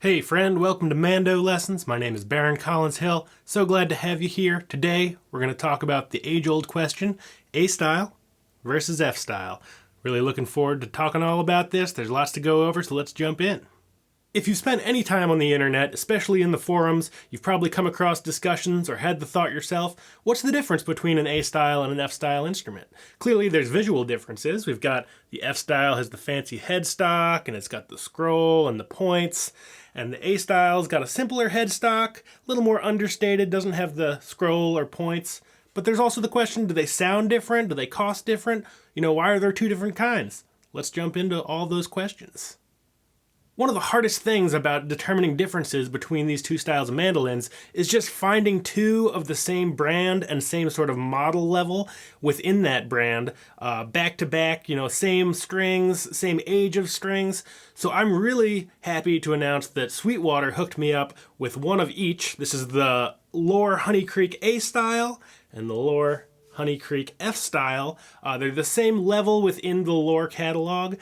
Hey friend, welcome to Mando Lessons. My name is Baron Collins Hill. So glad to have you here. Today we're going to talk about the age-old question, A style versus F style. Really looking forward to talking all about this. There's lots to go over, so let's jump in. If you've spent any time on the internet, especially in the forums, you've probably come across discussions or had the thought yourself, what's the difference between an A style and an F style instrument? Clearly there's visual differences. We've got the F style has the fancy headstock and it's got the scroll and the points, and the A style's got a simpler headstock, a little more understated, doesn't have the scroll or points. But there's also the question, do they sound different? Do they cost different? Why are there two different kinds? Let's jump into all those questions. One of the hardest things about determining differences between these two styles of mandolins is just finding two of the same brand and same sort of model level within that brand, back to back, same strings, same age of strings. So I'm really happy to announce that Sweetwater hooked me up with one of each. This is the Lohr Honey Creek A style and the Lohr Honey Creek F style. They're the same level within the Lohr catalog.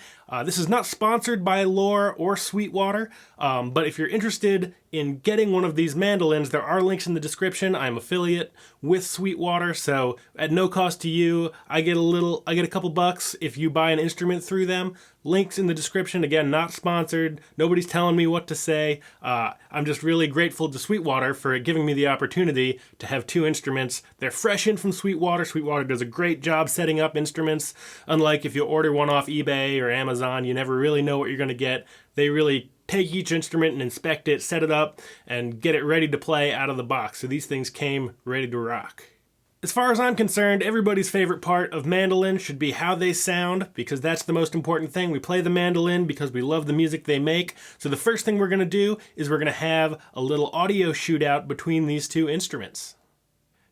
This is not sponsored by Lohr or Sweetwater, but if you're interested in getting one of these mandolins, there are links in the description. I'm affiliate with Sweetwater, so at no cost to you, I get a couple bucks if you buy an instrument through them. Links in the description. Again, not sponsored. Nobody's telling me what to say. I'm just really grateful to Sweetwater for giving me the opportunity to have two instruments. They're fresh in from Sweetwater. Sweetwater does a great job setting up instruments. Unlike if you order one off eBay or Amazon, you never really know what you're going to get. They really take each instrument and inspect it, set it up, and get it ready to play out of the box. So these things came ready to rock. As far as I'm concerned, everybody's favorite part of mandolin should be how they sound, because that's the most important thing. We play the mandolin because we love the music they make. So the first thing we're going to do is we're going to have a little audio shootout between these two instruments.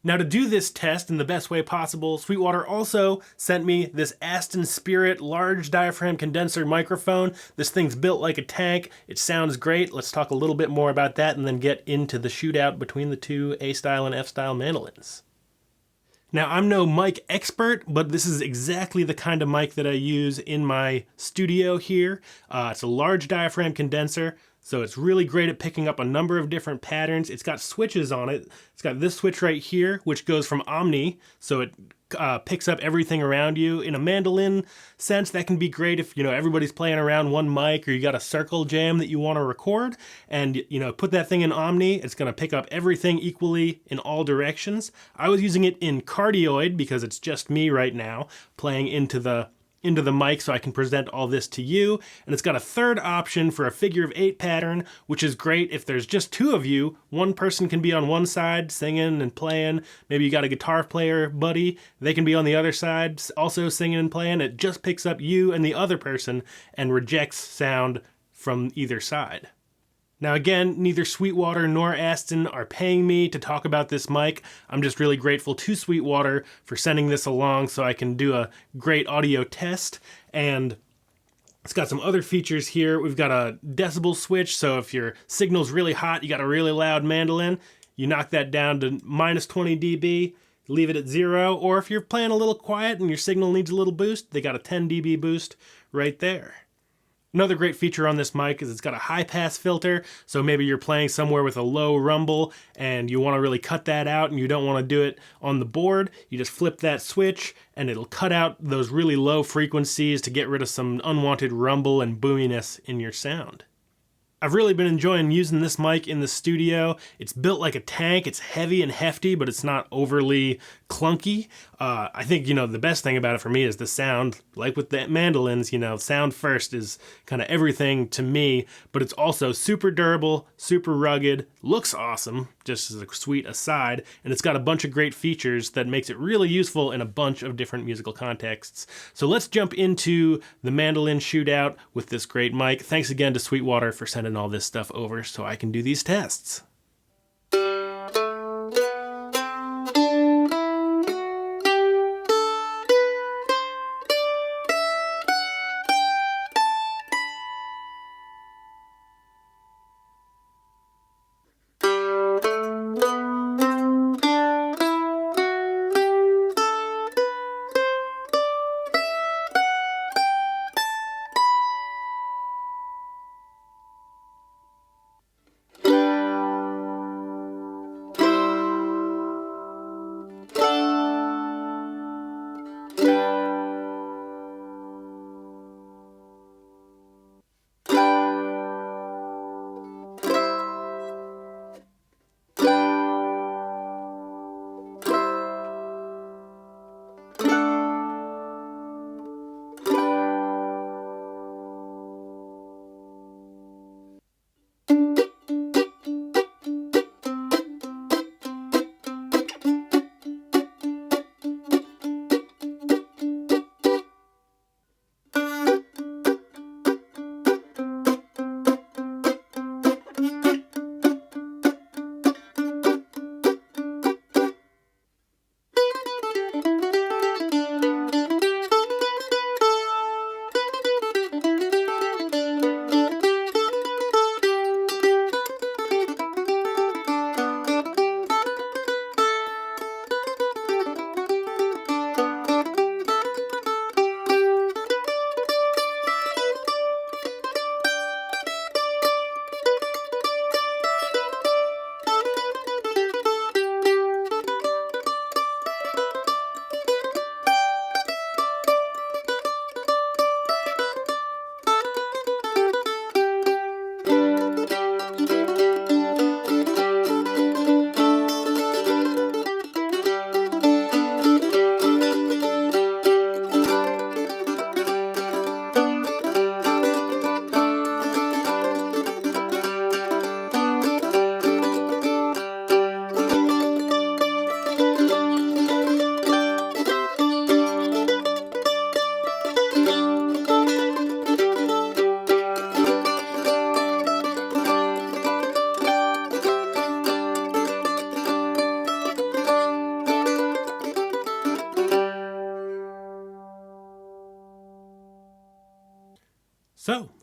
Now, to do this test in the best way possible, Sweetwater also sent me this Aston Spirit large diaphragm condenser microphone. This thing's built like a tank. It sounds great. Let's talk a little bit more about that and then get into the shootout between the two A-style and F-style mandolins. Now, I'm no mic expert, but this is exactly the kind of mic that I use in my studio here. It's a large diaphragm condenser, so it's really great at picking up a number of different patterns. It's got switches on it. It's got this switch right here, which goes from omni, so it picks up everything around you. In a mandolin sense, that can be great if, everybody's playing around one mic or you got a circle jam that you want to record and, put that thing in omni. It's going to pick up everything equally in all directions. I was using it in cardioid because it's just me right now playing into the mic so I can present all this to you. And it's got a third option for a figure of 8 pattern, which is great if there's just two of you. One person can be on one side singing and playing. Maybe you got a guitar player buddy. They can be on the other side also singing and playing. It just picks up you and the other person and rejects sound from either side. Now again, neither Sweetwater nor Aston are paying me to talk about this mic. I'm just really grateful to Sweetwater for sending this along so I can do a great audio test. And it's got some other features here. We've got a decibel switch, so if your signal's really hot, you got a really loud mandolin, you knock that down to minus 20 dB, leave it at 0. Or if you're playing a little quiet and your signal needs a little boost, they got a 10 dB boost right there. Another great feature on this mic is it's got a high pass filter, so maybe you're playing somewhere with a low rumble and you want to really cut that out and you don't want to do it on the board. You just flip that switch and it'll cut out those really low frequencies to get rid of some unwanted rumble and boominess in your sound. I've really been enjoying using this mic in the studio. It's built like a tank. It's heavy and hefty, but it's not overly clunky. I think, the best thing about it for me is the sound. Like with the mandolins, sound first is kind of everything to me, but it's also super durable, super rugged, looks awesome, just as a sweet aside, and it's got a bunch of great features that makes it really useful in a bunch of different musical contexts. So let's jump into the mandolin shootout with this great mic. Thanks again to Sweetwater for sending all this stuff over so I can do these tests.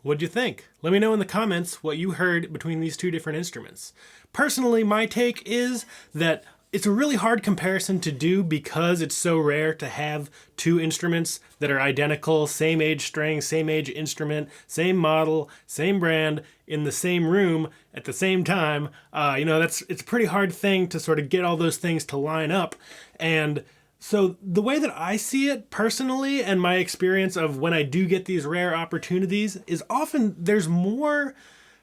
What'd you think? Let me know in the comments what you heard between these two different instruments. Personally, my take is that it's a really hard comparison to do because it's so rare to have two instruments that are identical, same age string, same age instrument, same model, same brand, in the same room at the same time. It's a pretty hard thing to sort of get all those things to line up. And so the way that I see it personally, and my experience of when I do get these rare opportunities, is often there's more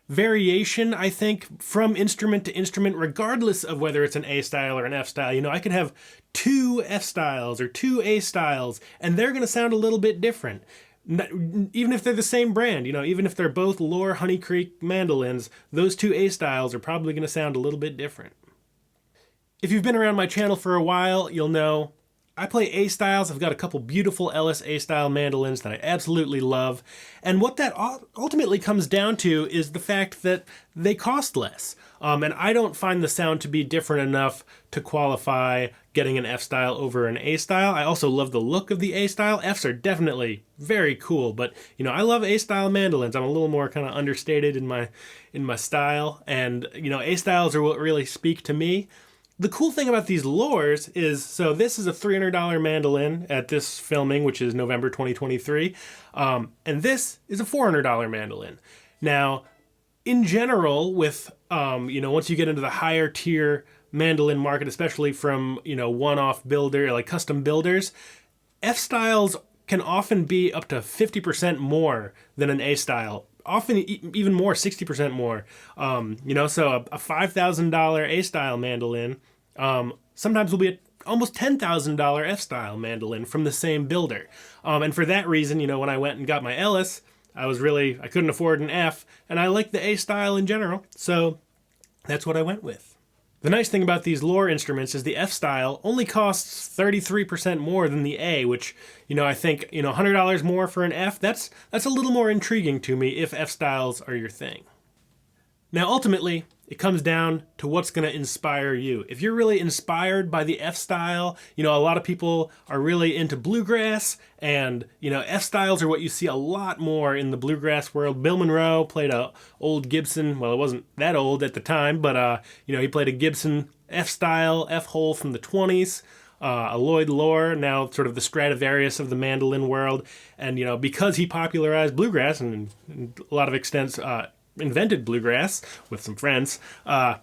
variation, I think, from instrument to instrument, regardless of whether it's an A style or an F style. I could have two F styles or two A styles, and they're going to sound a little bit different. Even if they're the same brand, even if they're both Lohr Honey Creek mandolins, those two A styles are probably going to sound a little bit different. If you've been around my channel for a while, you'll know I play A styles. I've got a couple beautiful Ellis A style mandolins that I absolutely love. And what that ultimately comes down to is the fact that they cost less. And I don't find the sound to be different enough to qualify getting an F style over an A style. I also love the look of the A style. Fs are definitely very cool, but I love A style mandolins. I'm a little more kind of understated in my style, and A styles are what really speak to me. The cool thing about these Lohrs is, so this is a $300 mandolin at this filming, which is November 2023, and this is a $400 mandolin. Now, in general, with, once you get into the higher tier mandolin market, especially from, one-off builder, like custom builders, F-styles can often be up to 50% more than an A-style. Often even more, 60% more. So a $5,000 A-style mandolin sometimes will be almost $10,000 F-style mandolin from the same builder. And for that reason, when I went and got my Ellis, I couldn't afford an F, and I like the A-style in general, so that's what I went with. The nice thing about these Lohr instruments is the F-style only costs 33% more than the A, which, I think, $100 more for an F, that's a little more intriguing to me if F-styles are your thing. Now, ultimately, it comes down to what's going to inspire you. If you're really inspired by the F-style, a lot of people are really into bluegrass, and, F-styles are what you see a lot more in the bluegrass world. Bill Monroe played a old Gibson, well, it wasn't that old at the time, but, he played a Gibson F-style, F-hole from the 20s. A Lloyd Lohr, now sort of the Stradivarius of the mandolin world. And, because he popularized bluegrass, and in a lot of extents, invented bluegrass with some friends, because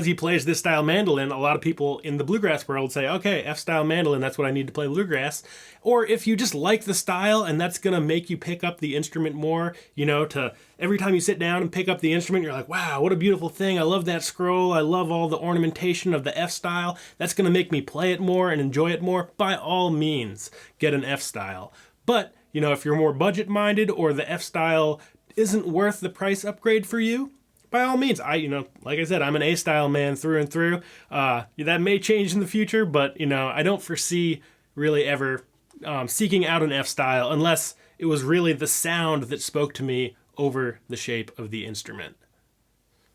he plays this style mandolin, a lot of people in the bluegrass world say, okay, F-style mandolin, that's what I need to play bluegrass. Or if you just like the style and that's going to make you pick up the instrument more, to every time you sit down and pick up the instrument, you're like, wow, what a beautiful thing. I love that scroll. I love all the ornamentation of the F-style. That's going to make me play it more and enjoy it more. By all means, get an F-style. But if you're more budget-minded or the F-style isn't worth the price upgrade for you, by all means, like I said, I'm an A-style man through and through. That may change in the future, but, I don't foresee really ever seeking out an F-style unless it was really the sound that spoke to me over the shape of the instrument.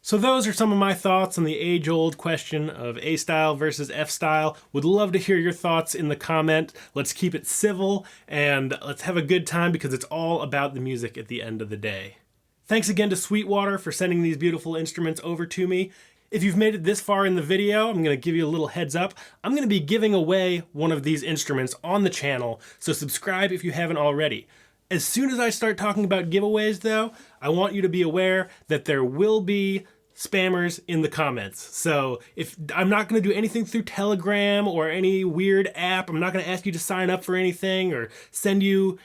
So those are some of my thoughts on the age-old question of A-style versus F-style. Would love to hear your thoughts in the comment. Let's keep it civil, and let's have a good time because it's all about the music at the end of the day. Thanks again to Sweetwater for sending these beautiful instruments over to me. If you've made it this far in the video, I'm going to give you a little heads up. I'm going to be giving away one of these instruments on the channel, so subscribe if you haven't already. As soon as I start talking about giveaways, though, I want you to be aware that there will be spammers in the comments. So if I'm not going to do anything through Telegram or any weird app, I'm not going to ask you to sign up for anything or send you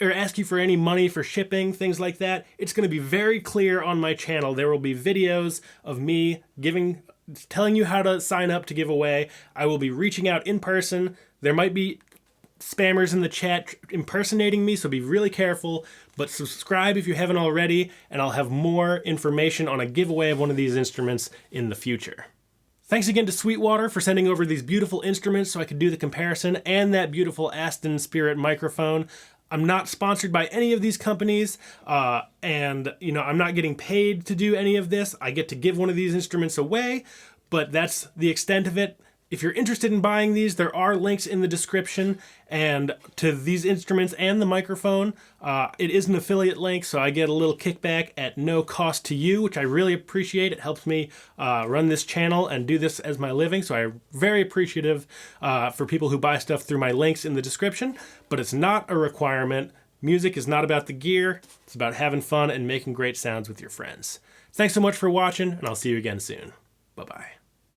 or ask you for any money for shipping, things like that. It's going to be very clear on my channel. There will be videos of me telling you how to sign up to give away. I will be reaching out in person. There might be spammers in the chat impersonating me, so be really careful, but subscribe if you haven't already, and I'll have more information on a giveaway of one of these instruments in the future. Thanks again to Sweetwater for sending over these beautiful instruments so I could do the comparison, and that beautiful Aston Spirit microphone. I'm not sponsored by any of these companies, and I'm not getting paid to do any of this. I get to give one of these instruments away, but that's the extent of it. If you're interested in buying these, there are links in the description and to these instruments and the microphone. It is an affiliate link, so I get a little kickback at no cost to you, which I really appreciate. It helps me run this channel and do this as my living, so I'm very appreciative for people who buy stuff through my links in the description, but it's not a requirement. Music is not about the gear. It's about having fun and making great sounds with your friends. Thanks so much for watching, and I'll see you again soon. Bye-bye.